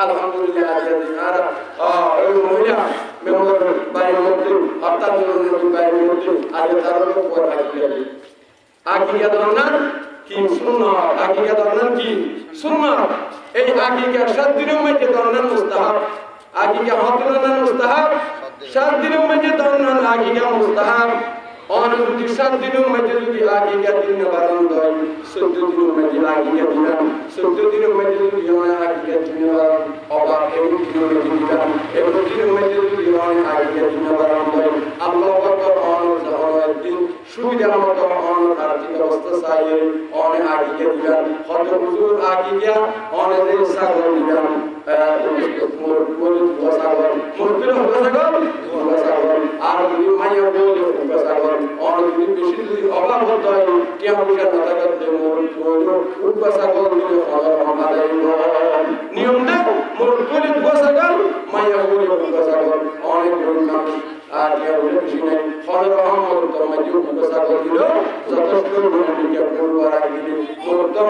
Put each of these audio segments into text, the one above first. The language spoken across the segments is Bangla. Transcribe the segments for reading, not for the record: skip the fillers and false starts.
আলহামদুলিল্লাহ আর ওই মহিলা মেম্বার বাড়ির মধ্যে অর্থাৎ বাড়ির মধ্যে আজ তার উপর আকিকা দরনার কি সুন্নাত, আকিকা দরনার কি সুন্নাত। এই আকিকা 7 দিনের মধ্যে দরনার মুস্তাহাব, আকিকা হতনার মুস্তাহাব, 7 দিনের মধ্যে দরনার আকিকা মুস্তাহাব। অনুমতি 7 দিনের মধ্যে যদি আকিকা দিন বারণ হয় 14 দিনের মধ্যে আকিকা দিলাম, 14 দিনের মধ্যে যদি আকিকা দিন বারণ অবাক এবং দিনের মধ্যে দিলাম, এবং দিনের মধ্যে যদি আকিকা দিন বারণ হয় আল্লাহু আকবার অনেক দিন সুবিধা মতো অনেক আর্থিক অবস্থা চাইয়ে অনেক আকিকা দিলাম, হত হুজুর আকিকা অনেক সাগর দিলাম, আর যদি মাইয়া বলে সাগর অনেকদিন বেশি যদি অভাব হতে হয় টিয়ামুষার মাথা কাটতে সাগর দিলে নিয়ম দেখ মোট বলে সাগর মাইয়া বলে সাগর অনেক গরিব মানুষ আর টিয়া বলে বেশি নেই ফলের রহমত মাঝে সাগর দিল যথেষ্ট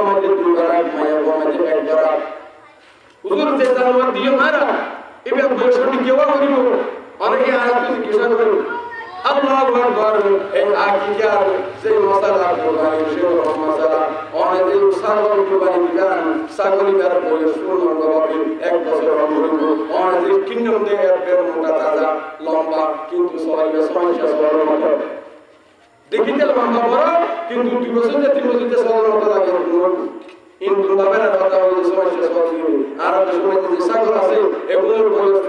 মাঝে দুবার মাইয়া মাঝে একবার হুজুর চেষ্টা দিয়ে মারা এবার বৈষয়িক কেউ করিব অনেকে আয়াত কিসা করিব আল্লাহু আকবার। এই আকিকার সেই মশালা কোরআনের সেই মশালা অনেকে সাগর কোরআন গান সাগরিকার বলে শুনুন বাবা 1 বছর হলো অনেকে কিন্নম দিয়ে এর মোটা তাজা লম্বা কিন্তু সবাইকে সমস্যা বড় মত দেখিতে লম্বা বড় কিন্তু 2 বছর 3 বছর সবার মত লাগে কিন্তু বাবার কথা হইছে সমস্যা সবাই আর সময় যে সাগর আছে এগুলোর বয়স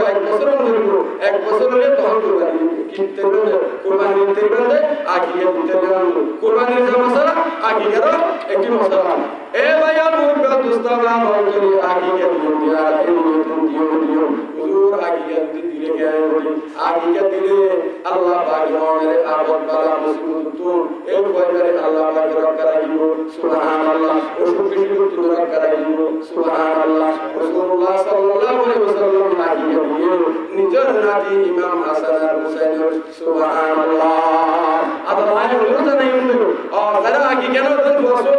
1 বছর হলো 1 বছর হলে তখন কোরবানি কিনতে হবে কোরবানি দিতে হবে আগিয়ে দিতে হবে কোরবানির যে মশলা আগিয়ে করো একটি মশলা এ ভাইয়া মুরব্বা দোস্তানা বলছি আগিয়ে দিও আর এই নতুন দিও হুজুর আগিয়ে দিলে কেন বলি আগিয়ে দিলে আল্লাহ পাক আমাদের আবাদ বালা মুসিবত তুল এই পয়গারে আল্লাহ পাক রক্ষা রাখিব সুবহানাল্লাহ অসুখ বিসুখ তুল রক্ষা রাখিব সুবহানাল্লাহ রাসূলুল্লাহ সাল্লাল্লাহু আলাইহি ওয়াসাল্লাম আগিয়ে দিয়ে নিজের নাতি ইমাম হাসান আর হুসাইন সুবহানাল্লাহ আল্লাহ রোজা নাই উনি যারা আগে কেন বসো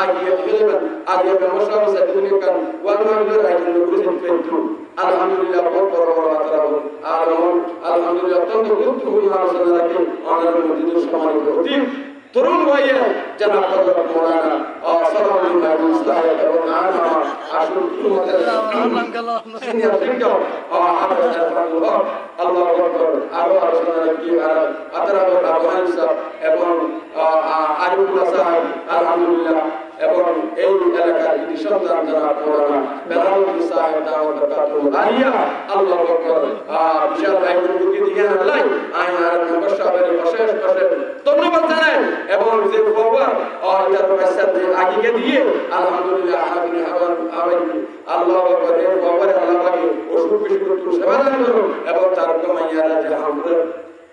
আগে ফেলবেন আগে সমস্যা আছে তুমি কান ওয়াজমানের আগে বুঝে ফেলতো আলহামদুলিল্লাহ বড় তারা আলহামদুলিল্লাহ তন্ত গুরুত্বপূর্ণ আলোচনা রাখি আমাদের মধ্যে সময় হতে তরুণ ভাইয়া জানাব হযরত মাওলানা সালাউদ্দিন মুস্তাহ এবং আনা আসল তোমাদের সিনিয়র টিচার আল্লাহু আকবার আরো আলোচনা রাখি আর আতরাব আবহান সাহেব এবং আরিফুল্লাহ সাহেব আলহামদুলিল্লাহ এবং এই এলাকার যিনি সন্তান যারা মাওলানা বেলালুদ্দিন সাহেব দাওয়াত বরকাতুল আলিয়া আল্লাহু আকবার বিশাল ভাইগুলোকে দিয়ে আল্লাহ আয়ার নম্বর সাহেবের অশেষ ধন্যবাদ জানাই এবং যে খবর এটার সাথে আগিয়ে দিয়ে আলহামদুলিল্লাহ আমিন আল্লাহু আকবার এই খবরে আল্লাহ পাকে অসুখ বিসুখ সেবা দান করুন এবং তার মাইয়ারা যে আমরা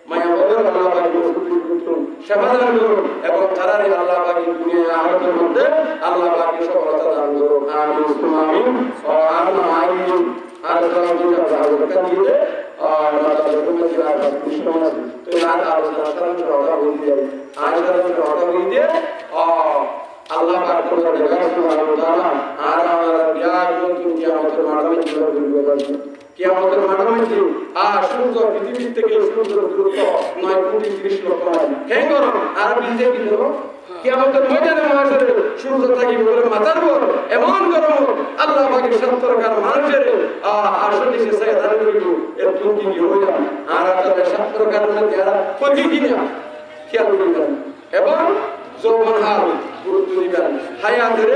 মায়া বদর আল্লাহ পাকে অসুখ বিসুখ সেবা দান করুন এবং তারা আল্লাহ পাকে দুনিয়া আখিরাতের মধ্যে আল্লাহ পাকে সফলতা দান করুন আমিন আমিন আমিন আর সালামুল্লাহ বরকত দিয়ে আর মাতার হুকুমতি আর কৃষ্ণনাথ তো আর আলোচনা করার কথা বলতে দিয়ে আল্লাহ পাক তোমাদের সুবহানাহু ওয়া তাআলা আর আমরা বিয়ার কিন্তু কিয়ামতের মাঠে কিয়ামতের মাঠে আর সূর্য পৃথিবী থেকে সূর্যের দূরত্ব 9 কোটি 30 লক্ষ মাইল কেন করো আর বিজে কি করো কিয়ামতের ময়দানে মাঝে সূর্য থাকি বলে মাথার উপর এমন গরম আল্লাহ পাকের 70 কার মানুষের আসলে সে সাইদান করিব এর তুমি কি হইয়া আর তাদের 70 কার মধ্যে যারা পকি কিনা খেয়াল করবেন এবং যৌবন হাল গুরুত্ব দিবেন হায়াতের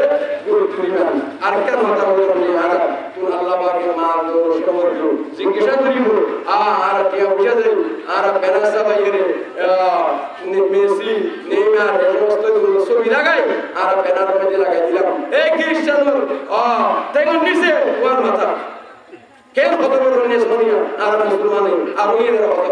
গুরুত্ব দিবেন আর কেন কথা বলবেন আর তুমি আল্লাহ পাকের নাম ধরো সমর্থ জিজ্ঞাসা করিব আর কে বুঝা দেই আর বেনাসা ভাইয়ের মেসি নেইমার সমস্ত ছবি লাগাই আর ব্যানার মধ্যে লাগাই দিলাম এই খ্রিস্টান তেমন নিচে ওর মাথা কেন কথা বলবেন সোনিয়া আর মুসলমানে আর ওই কথা